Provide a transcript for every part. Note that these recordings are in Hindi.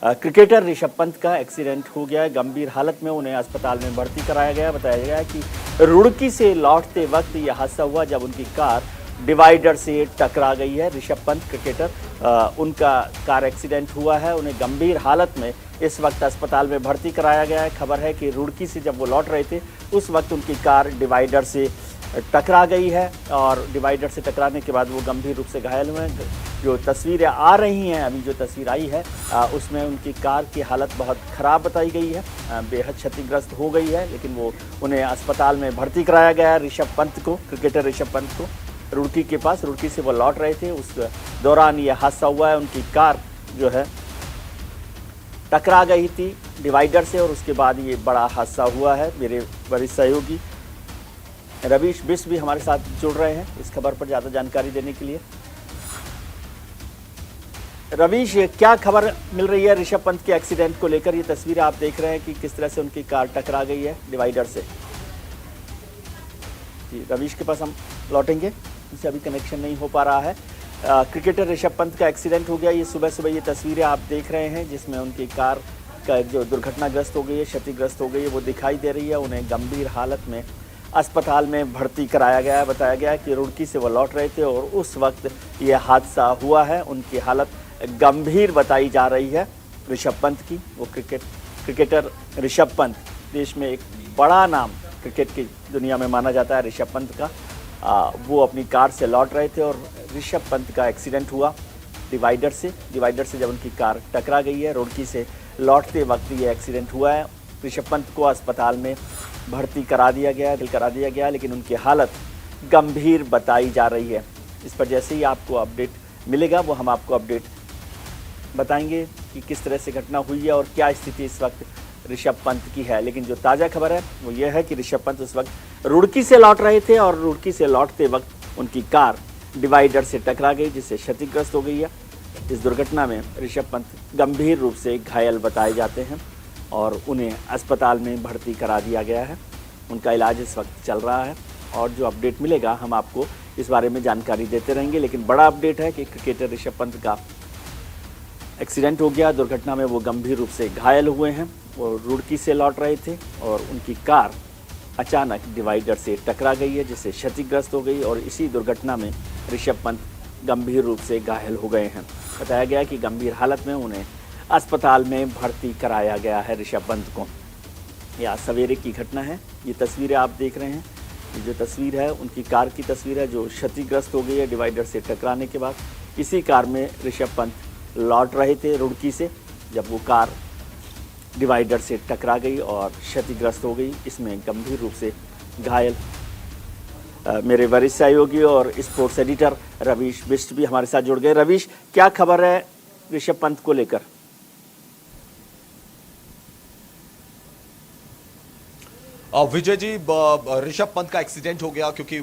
क्रिकेटर ऋषभ पंत का एक्सीडेंट हो गया है। गंभीर हालत में उन्हें अस्पताल में भर्ती कराया गया। बताया गया है कि रुड़की से लौटते वक्त यह हादसा हुआ जब उनकी कार डिवाइडर से टकरा गई है। ऋषभ पंत क्रिकेटर उनका कार एक्सीडेंट हुआ है। उन्हें गंभीर हालत में इस वक्त अस्पताल में भर्ती कराया गया है। खबर है कि रुड़की से जब वो लौट रहे थे उस वक्त उनकी कार डिवाइडर से टकरा गई है और डिवाइडर से टकराने के बाद वो गंभीर रूप से घायल हुए हैं। जो तस्वीरें आ रही हैं, अभी जो तस्वीर आई है उसमें उनकी कार की हालत बहुत ख़राब बताई गई है, बेहद क्षतिग्रस्त हो गई है, लेकिन वो उन्हें अस्पताल में भर्ती कराया गया है। ऋषभ पंत को, क्रिकेटर ऋषभ पंत को रुड़की के पास, रुड़की से वो लौट रहे थे, उस दौरान ये हादसा हुआ है। उनकी कार जो है टकरा गई थी डिवाइडर से और उसके बाद ये बड़ा हादसा हुआ है। मेरे वरिष्ठ सहयोगी रवीश बिष्ट भी हमारे साथ जुड़ रहे हैं इस खबर पर ज़्यादा जानकारी देने के लिए। रवीश, क्या खबर मिल रही है ऋषभ पंत के एक्सीडेंट को लेकर? ये तस्वीरें आप देख रहे हैं कि किस तरह से उनकी कार टकरा गई है डिवाइडर से। जी, रवीश के पास हम लौटेंगे, इनसे अभी कनेक्शन नहीं हो पा रहा है। क्रिकेटर ऋषभ पंत का एक्सीडेंट हो गया। ये सुबह सुबह ये तस्वीरें आप देख रहे हैं जिसमें उनकी कार का जो दुर्घटनाग्रस्त हो गई है, क्षतिग्रस्त हो गई है, वो दिखाई दे रही है। उन्हें गंभीर हालत में अस्पताल में भर्ती कराया गया है। बताया गया है कि रुड़की से वो लौट रहे थे और उस वक्त ये हादसा हुआ है। उनकी हालत गंभीर बताई जा रही है ऋषभ पंत की। वो क्रिकेटर ऋषभ पंत, देश में एक बड़ा नाम क्रिकेट की दुनिया में माना जाता है ऋषभ पंत का। वो अपनी कार से लौट रहे थे और ऋषभ पंत का एक्सीडेंट हुआ डिवाइडर से जब उनकी कार टकरा गई है। रुड़की से लौटते वक्त ये एक्सीडेंट हुआ है। ऋषभ पंत को अस्पताल में भर्ती करा दिया गया, लेकिन उनकी हालत गंभीर बताई जा रही है। इस पर जैसे ही आपको अपडेट मिलेगा वो हम आपको अपडेट बताएंगे कि किस तरह से घटना हुई है और क्या स्थिति इस वक्त ऋषभ पंत की है। लेकिन जो ताज़ा खबर है वो ये है कि ऋषभ पंत उस वक्त रुड़की से लौट रहे थे और रुड़की से लौटते वक्त उनकी कार डिवाइडर से टकरा गई, जिससे क्षतिग्रस्त हो गई है। इस दुर्घटना में ऋषभ पंत गंभीर रूप से घायल बताए जाते हैं और उन्हें अस्पताल में भर्ती करा दिया गया है। उनका इलाज इस वक्त चल रहा है और जो अपडेट मिलेगा हम आपको इस बारे में जानकारी देते रहेंगे। लेकिन बड़ा अपडेट है कि क्रिकेटर ऋषभ पंत का एक्सीडेंट हो गया। दुर्घटना में वो गंभीर रूप से घायल हुए हैं। वो रुड़की से लौट रहे थे और उनकी कार अचानक डिवाइडर से टकरा गई है, जिससे क्षतिग्रस्त हो गई और इसी दुर्घटना में ऋषभ पंत गंभीर रूप से घायल हो गए हैं। बताया गया कि गंभीर हालत में उन्हें अस्पताल में भर्ती कराया गया है ऋषभ पंत को। यह सवेरे की घटना है। ये तस्वीरें आप देख रहे हैं, ये जो तस्वीर है उनकी कार की तस्वीर है जो क्षतिग्रस्त हो गई है डिवाइडर से टकराने के बाद। इसी कार में ऋषभ पंत लौट रहे थे रुड़की से जब वो कार डिवाइडर से टकरा गई और क्षतिग्रस्त हो गई। इसमें गंभीर रूप से घायल मेरे वरिष्ठ सहयोगी और स्पोर्ट्स एडिटर रवीश बिष्ट भी हमारे साथ जुड़ गए। रवीश, क्या खबर है ऋषभ पंत को लेकर? विजय जी, ऋषभ पंत का एक्सीडेंट हो गया क्योंकि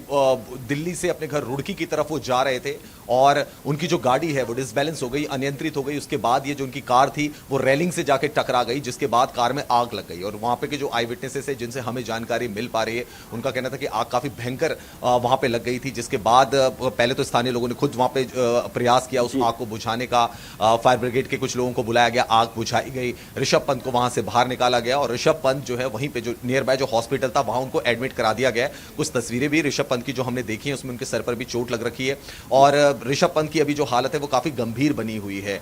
दिल्ली से अपने घर रुड़की की तरफ वो जा रहे थे और उनकी जो गाड़ी है वो डिसबैलेंस हो गई, अनियंत्रित हो गई। उसके बाद ये जो उनकी कार थी वो रेलिंग से जाके टकरा गई, जिसके बाद कार में आग लग गई। और वहां पे के जो आई विटनेसेस है जिनसे हमें जानकारी मिल पा रही है, उनका कहना था कि आग काफी भयंकर वहां पे लग गई थी, जिसके बाद पहले तो स्थानीय लोगों ने खुद वहां पे प्रयास किया उस आग को बुझाने का। फायर ब्रिगेड के कुछ लोगों को बुलाया गया, आग बुझाई गई, ऋषभ पंत को वहां से बाहर निकाला गया और ऋषभ पंत जो है वहीं पे जो नियर बाय जो हॉस्पिटल था वहां उनको एडमिट करा दिया गया है। कुछ तस्वीरें भी ऋषभ पंत की जो हमने देखी हैं उसमें उनके सर पर भी चोट लग रखी है और ऋषभ पंत की अभी जो हालत है वो काफी गंभीर बनी हुई है।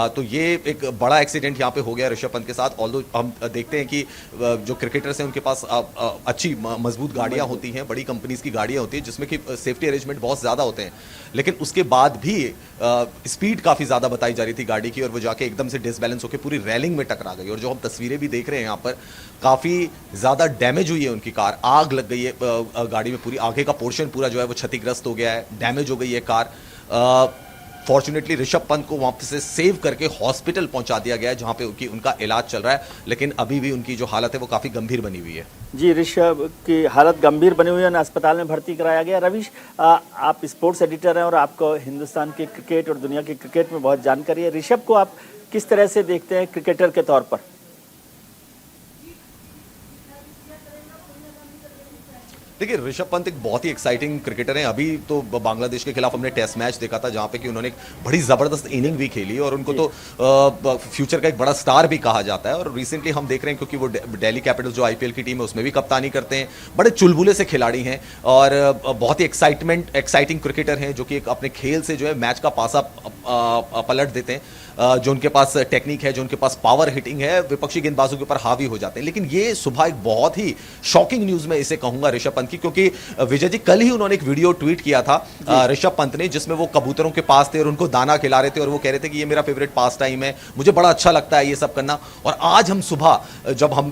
तो ये एक बड़ा एक्सीडेंट यहां पे हो गया ऋषभ पंत के साथ। ऑल्दो हम देखते हैं कि जो क्रिकेटर्स हैं उनके पास अच्छी मजबूत गाड़ियां होती हैं, बड़ी कंपनीज की गाड़ियां होती हैं जिसमें कि सेफ्टी अरेंजमेंट बहुत ज्यादा होते हैं, लेकिन उसके बाद भी स्पीड काफी ज्यादा बताई जा रही थी गाड़ी की और वो जाके एकदम से डिसबैलेंस होकर पूरी रेलिंग में टकरा गई। और जो हम तस्वीरें भी देख रहे हैं यहाँ पर, काफी ज्यादा डैमेज हुई है उनकी कार, आग लग गई है गाड़ी में, पूरी आगे का पोर्शन पूरा जो है वो क्षतिग्रस्त हो गया है, डैमेज हो गई है कार। फॉर्चुनेटली ऋषभ पंत को वहां से सेव करके हॉस्पिटल पहुंचा दिया गया है जहां पे उनका इलाज चल रहा है, लेकिन अभी भी उनकी जो हालत है वो काफी गंभीर बनी हुई है। जी, ऋषभ की हालत गंभीर बनी हुई है, अस्पताल में भर्ती कराया गया। रवीश, आप स्पोर्ट्स एडिटर हैं और आपको हिंदुस्तान के क्रिकेट और दुनिया के क्रिकेट में बहुत जानकारी है। ऋषभ को आप किस तरह से देखते हैं क्रिकेटर के तौर पर? देखिए ऋषभ पंत एक बहुत ही एक्साइटिंग क्रिकेटर हैं। अभी तो बांग्लादेश के खिलाफ हमने टेस्ट मैच देखा था जहां पे कि उन्होंने एक बड़ी जबरदस्त इनिंग भी खेली और उनको तो फ्यूचर का एक बड़ा स्टार भी कहा जाता है। और रिसेंटली हम देख रहे हैं क्योंकि वो दिल्ली कैपिटल्स जो आईपीएल की टीम है उसमें भी कप्तानी करते हैं, बड़े चुलबुले से खिलाड़ी हैं और बहुत ही एक्साइटिंग क्रिकेटर हैं जो कि एक अपने खेल से जो है मैच का पासा पलट देते हैं। जो उनके पास टेक्निक है, जो उनके पास पावर हिटिंग है, विपक्षी गेंदबाजों के ऊपर हावी हो जाते हैं। लेकिन ये सुबह एक बहुत ही शॉकिंग न्यूज में इसे कहूंगा ऋषभ पंत की, क्योंकि विजय जी कल ही उन्होंने एक वीडियो ट्वीट किया था ऋषभ पंत ने, जिसमें वो कबूतरों के पास थे और उनको दाना खिला रहे थे और वो कह रहे थे कि ये मेरा फेवरेट पास टाइम है, मुझे बड़ा अच्छा लगता है ये सब करना। और आज हम सुबह जब हम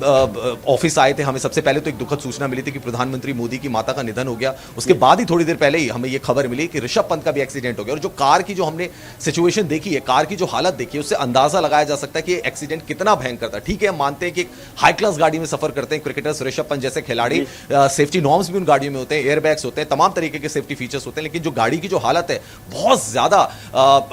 ऑफिस आए थे, हमें सबसे पहले तो एक दुखद सूचना मिली थी कि प्रधानमंत्री मोदी की माता का निधन हो गया। उसके बाद ही थोड़ी देर पहले ही हमें ये खबर मिली कि ऋषभ पंत का भी एक्सीडेंट हो गया। और जो कार की जो हमने सिचुएशन देखी है, कार की जो हालत देखिए, उससे अंदाजा लगाया जा सकता है कि एक्सीडेंट कितना भयंकर था। ठीक है, हम मानते हैं कि हाई क्लास गाड़ी में सफर करते हैं क्रिकेटर्स, ऋषभ पंत जैसे खिलाड़ी, सेफ्टी नॉर्म्स भी उन गाड़ियों में होते हैं, एयरबैग्स होते हैं, तमाम तरीके के सेफ्टी फीचर्स होते हैं। लेकिन जो गाड़ी की जो हालत है बहुत ज्यादा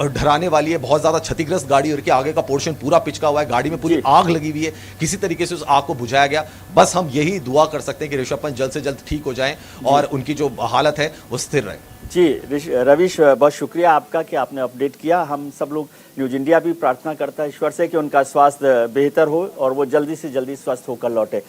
डराने वाली है, बहुत ज्यादा क्षतिग्रस्त गाड़ी, और आगे का पोर्शन पूरा पिचका हुआ है, गाड़ी में पूरी आग लगी हुई है, किसी तरीके से उस आग को बुझाया गया। बस हम यही दुआ कर सकते हैं कि ऋषभ पंत जल्द से जल्द ठीक हो जाएं और उनकी जो हालत है वो स्थिर रहे। जी रविश, बहुत शुक्रिया आपका कि आपने अपडेट किया। हम सब लोग न्यूज इंडिया भी प्रार्थना करता है ईश्वर से कि उनका स्वास्थ्य बेहतर हो और वो जल्दी से जल्दी स्वस्थ होकर लौटे।